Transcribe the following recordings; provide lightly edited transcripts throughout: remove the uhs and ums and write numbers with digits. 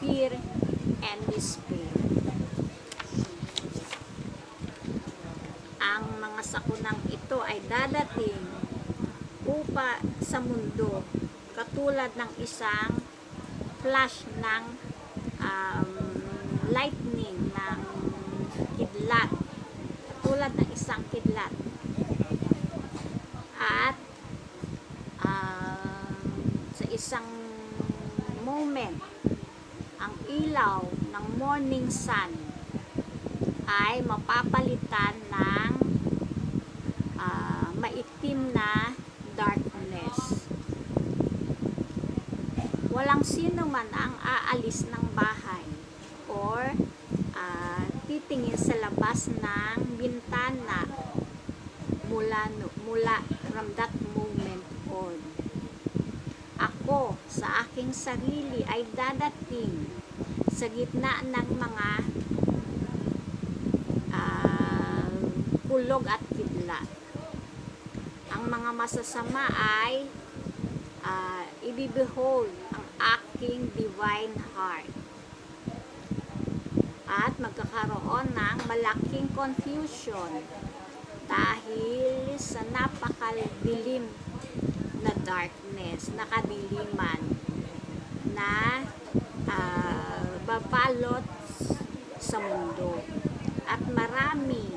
fear and despair. Ang mga sakunang ito ay dadating upa sa mundo katulad ng isang flash ng lightning, ng kidlat, katulad ng isang kidlat. At sa isang moment, ang ilaw ng morning sun ay mapapalitan ng maitim na darkness. Walang sino man ang aalis ng bahay or titingin sa labas ng bintana mula from that moment on. Ako sa aking sarili ay dadating sa gitna ng mga kulog at kidlat. Ang mga masasama ay i-behold ang aking divine heart. At magkakaroon ng malaking confusion dahil sa napakadilim na darkness, nakadiliman na babalot sa mundo. At marami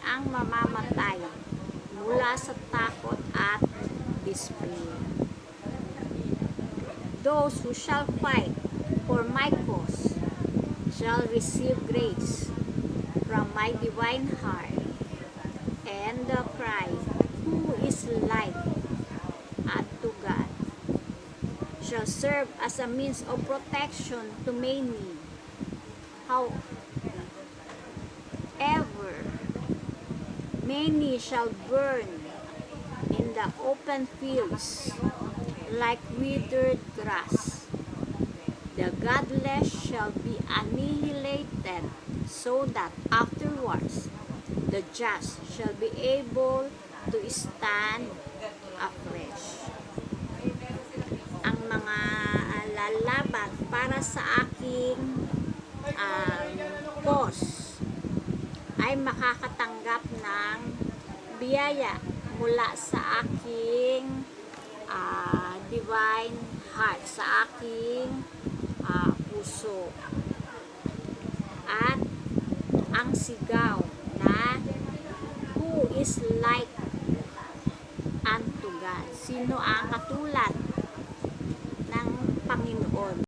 ang mamamatay mula sa takot at despair. Those who shall fight for my cause shall receive grace from my divine heart, and the cry, who is like unto God, shall serve as a means of protection to many. However, many shall burn in the open fields like withered grass. The godless shall be annihilated, so that afterwards the just shall be able to stand afresh. Ang mga lalaban para sa aking cause ay makakatanggap ng biyaya mula sa aking divine heart, sa aking puso. At ang sigaw na who is like unto God, sino ang katulad ng Panginoon.